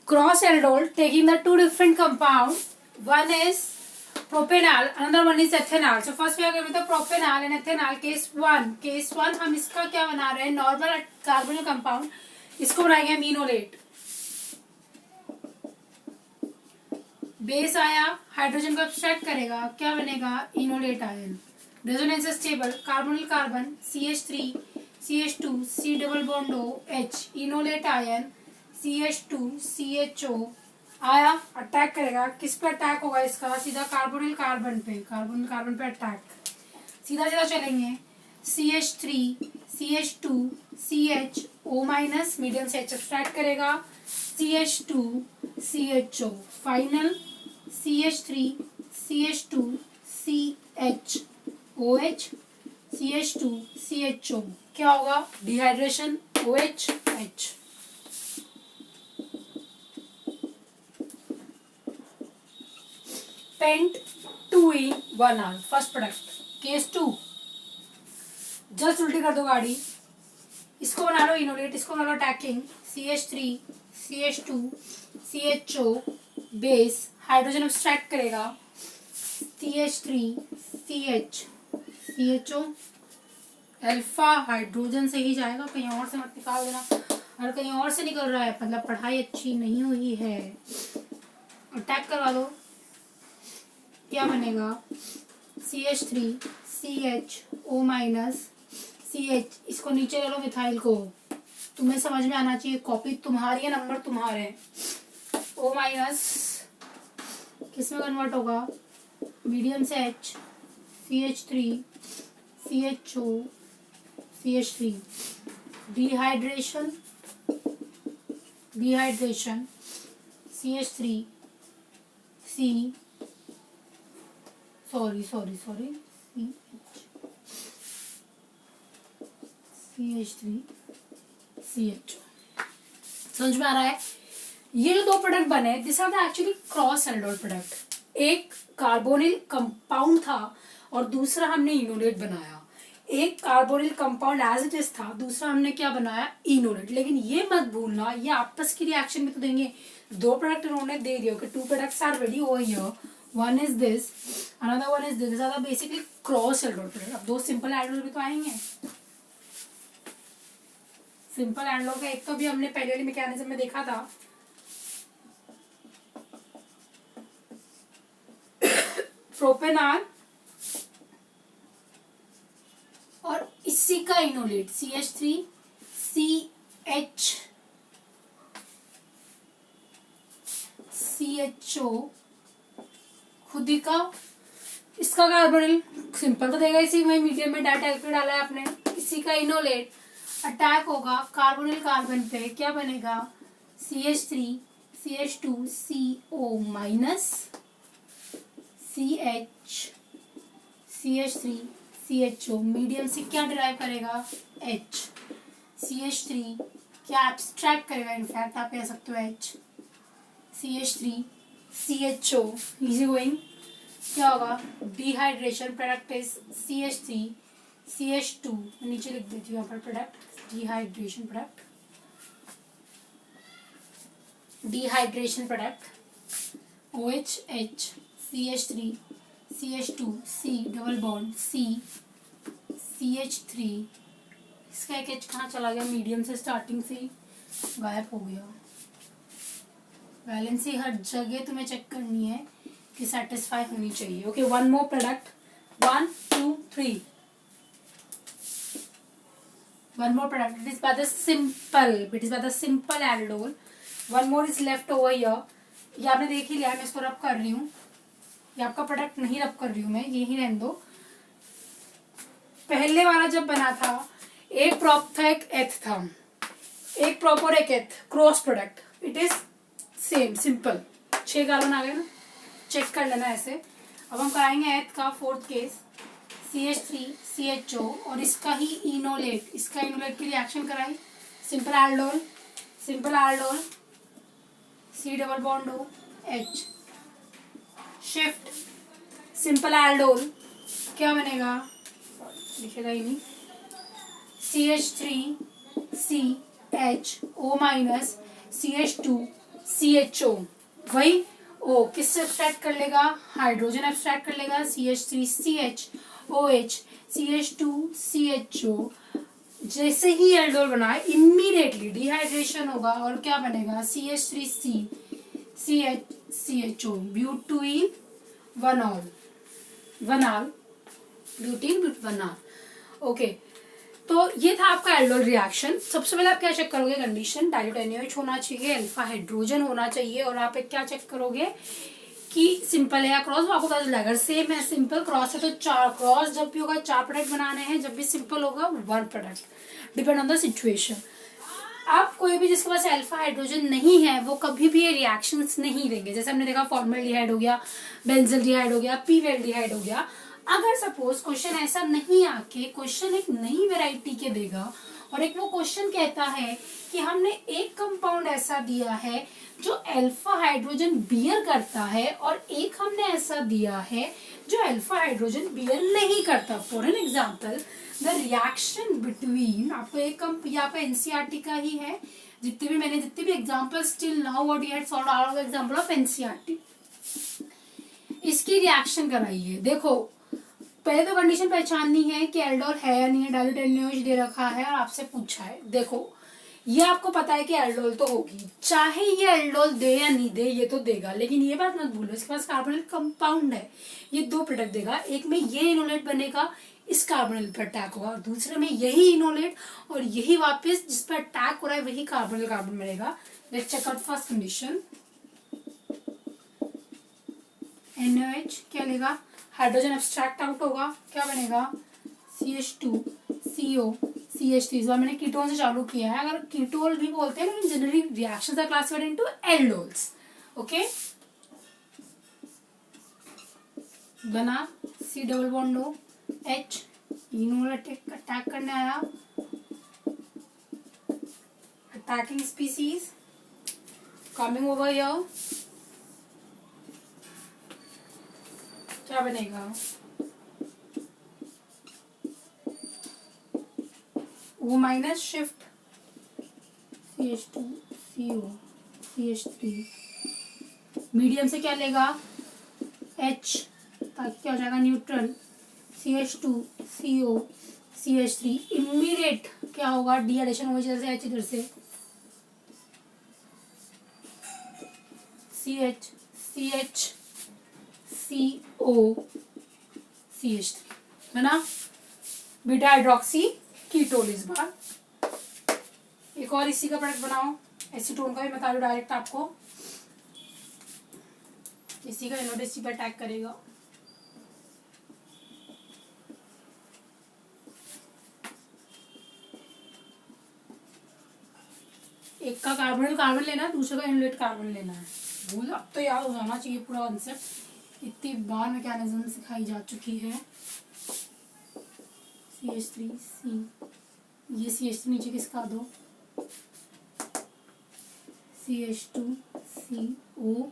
cross aldol taking the two different compound. One is propanol, another one is ethanol. So first we are going with the propanol and ethanol. Case one हम इसका क्या बना रहे हैं, normal carbonyl compound, इसको बनाएंगे हम enolate. Base आया, हाइड्रोजन को एक्सट्रैक्ट करेगा, क्या बनेगा, enolate ion. Resonance stable, carbonyl carbon CH3 CH2 C double bond O H, enolate ion CH2 CHO आया, अटैक करेगा. किस पे अटैक होगा इसका, सीधा कार्बोनिल कार्बन पे, कार्बोनिल कार्बन पे अटैक. सीधा सीधा चलेंगे, CH3 CH2 CHO minus, medium से H एक्सट्रैक्ट करेगा, CH2 CHO, final CH3 CH2 CHOH CH2 CHO, क्या होगा, dehydration OH H. Pent 2E1R first product. Case 2, just उल्टी कर दो गाड़ी, इसको बना लो इनोलेट, इसको बना लो attacking. CH3 CH2 CHO base, hydrogen extract करेगा, CH3 CH CHO, alpha hydrogen से ही जाएगा, कहीं और से मत निकाल देना. और कहीं और से निकल रहा है मतलब पढ़ाई अच्छी नहीं हुई है. अटैक करवा दो, क्या बनेगा, CH3 CHO माइनस CH, इसको नीचे ले लो मिथाइल को, तुम्हें समझ में आना चाहिए, कॉपी तुम्हारी है, नंबर तुम्हारे हैं. O माइनस किस में कन्वर्ट होगा, मीडियम से H, CH3 CHO CH3, dehydration CH3 C, sorry CH3 CHO. समझ में आ रहा है. ये जो दो प्रोडक्ट बने, this are the actually cross aldol product. एक कार्बोनिल कंपाउंड था और दूसरा हमने इनोलेट बनाया. एक carbonyl compound as it is था, दूसरा हमने क्या बनाया, इनोलेट. लेकिन ये मत भूलना, ये आपस की रिएक्शन में तो देंगे. दो प्रोडक्ट उन्होंने दे दिया कि two products are ready over here, one is this, another one is this. This are basically cross aldol product. अब दो सिंपल एल्डोल भी तो आएंगे. सिंपल एल्डोल का एक तो भी हमने पहले वाली मैकेनिज्म में देखा था, प्रोपेनॉल, और इसी का इनोलेट CH3 CHO, खुद ही का. इसका कार्बोनिल सिंपल तो देगा इसी में, मीडियम में डाटा एल्कोहल डाला है आपने. इसी का इनोलेट, अटैक होगा कार्बोनिल कार्बन पे, क्या बनेगा, CH3 CH2 CO minus CH CH3 CHO, medium से क्या डिराइव करेगा, H. CH3 क्या एब्स्ट्रैक्ट करेगा, इनफैक्ट आप कह सकते हो H. CH3 CHO, easy going, क्या होगा, dehydration. Product is CH3 CH2, नीचे लिख देती हूँ यहाँ पर product, dehydration product, OH H CH3 CH2 C double bond C CH3, इसका एक H कहाँ चला गया, मीडियम से स्टार्टिंग से गायब हो गया. वैलेंसी हर जगह तुम्हें चेक करनी है कि सेटिस्फाई होनी चाहिए. Okay, one more product, 1 2 3, one more product. It is by the simple aldol. One more is left over here. ये आपने देख ही लिया, मैं इसको रब कर रही हूँ. ये आपका प्रोडक्ट नहीं रब कर रही हूँ मैं, यही रहने दो. पहले वाला जब बना था, एक प्रॉप था, एक एथ था, एक प्रॉप और एक eth, cross product. It is same, simple. 6 carbon आ गए ना, चेक कर लेना ऐसे. अब हम कराएंगे एथ का फोर्थ केस, CH3 CHO, और इसका ही इनोलेट, इसका इनोलेट की रिएक्शन कराई. Simple aldol C double bond O H, shift simple aldol, क्या बनेगा, लिखेगा ही नहीं, CH3 CHO minus CH2 CHO, वही O किससे एक्सट्रैक्ट कर लेगा, हाइड्रोजन एक्सट्रैक्ट कर लेगा, CH3CHOH CH2CHO। जैसे ही एल्डोल बनाए इमीडिएटली डिहाइड्रेशन होगा और क्या बनेगा, CH3CCHO ब्यूटीन वनॉल, वनाल ब्यूटीन वनाल। ओके, तो ये था आपका एल्डोल रिएक्शन। सबसे पहले आप क्या चेक करोगे, कंडीशन डाइल्यूट NaOH होना चाहिए, अल्फा हाइड्रोजन होना चाहिए, और आप एक क्या चेक करोगे कि सिंपल है या क्रॉस, वो आपको पता चलेगा। अगर सेम है, सिंपल, क्रॉस है तो 4, क्रॉस जब भी होगा 4 प्रोडक्ट बनाने हैं, जब भी सिंपल होगा 1 product, depend on the situation. आप कोई भी जिसके पास अल्फा हाइड्रोजन नहीं है वो कभी भी ये रिएक्शंस नहीं देंगे। जैसे हमने देखा फॉर्मल्डिहाइड हो गया, बेंजल्डिहाइड हो गया, पीवेल्डिहाइड हो गया। अगर सपोज क्वेश्चन ऐसा नहीं आके क्वेश्चन एक नई वैरायटी के देगा और एक वो क्वेश्चन कहता है कि हमने एक कंपाउंड ऐसा दिया है जो अल्फा हाइड्रोजन बियर करता है और एक हमने ऐसा दिया है जो अल्फा हाइड्रोजन बियर नहीं करता। For an example the reaction between, आपको एक यहाँ पे एनसीईआरटी का ही है, जितने भी examples till now what you had solved are of example of NCERT. इसकी रिएक्शन कराइए। देखो पहले तो कंडीशन पहचाननी है कि एल्डोल है या नहीं है, डाइल्यूट NaOH दे रखा है और आपसे पूछा है। देखो ये आपको पता है कि एल्डोल तो होगी, चाहे ये एल्डोल दे या नहीं दे ये तो देगा, लेकिन ये बात मत भूलो इसके पास कार्बोनिल कंपाउंड है, ये 2 प्रोडक्ट देगा। एक में ये इनोलेट बनेगा, इस कार्बोनिल पर अटैक होगा, और दूसरे में यही इनोलेट और यही वापस जिस पर अटैक हो रहा है वही कार्बोनिल कार्बन बनेगा। Let's check out first condition. NaOH क्या लेगा, हाइड्रोजन एब्स्ट्रैक्ट आउट होगा, क्या बनेगा, CH2CO CH3। इस बार मैंने कीटोन से चालू किया है, अगर कीटोल भी बोलते हैं लेकिन generally reactions are classified into aldols. Okay, बना C double bond O H, enol attack करने आया, attacking species coming over here, क्या बनेगा, O minus shift CH2CO CH3, medium से क्या लेगा H, ताकि क्या हो जाएगा न्यूट्रल, CH2CO CH3। इमीडिएट क्या होगा, डी एडिशन होगा, इधर से H इधर से CH CO CH3 है ना, बीटा हाइड्रोक्सी कीटोल। इस बार एक और इसी का प्रोडक्ट बनाओ, एसीटोन का भी बता दो डायरेक्ट आपको, इसी का इनोड इसी पर अटैक करेगा। एक का कार्बोनिल कार्बन लेना है, दूसरे का इनोलेट कार्बन लेना है। भूल अब तो याद हो जाना चाहिए पूरा कॉन्सेप्ट, इतनी बार मैकेनिज्म सिखाई जा चुकी है। CH3C, ये CH3 नीचे किसका दो, CH2CO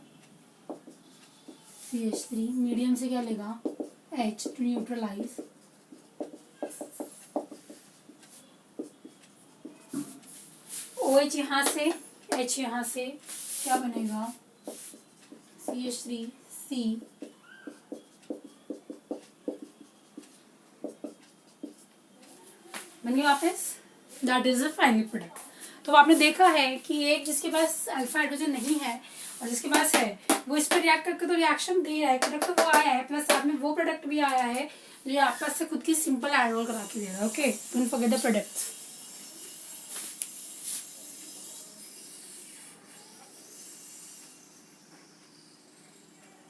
CH3, मीडियम से क्या लेगा H टू न्यूट्रलाइज, OH यहाँ से H यहाँ से, क्या बनेगा CH3C, बन गया वापस, that is the final product. तो आपने देखा है कि एक जिसके पास अल्फा हाइड्रोजन नहीं है और जिसके पास है वो इस पर रिएक्ट करके तो रिएक्शन दे रहा है, प्रोडक्ट तो वो आया है, प्लस साथ में वो प्रोडक्ट भी आया है जो आपके पास से खुद की सिंपल एल्डोल करा के दे रहा है। Okay, don't forget the products.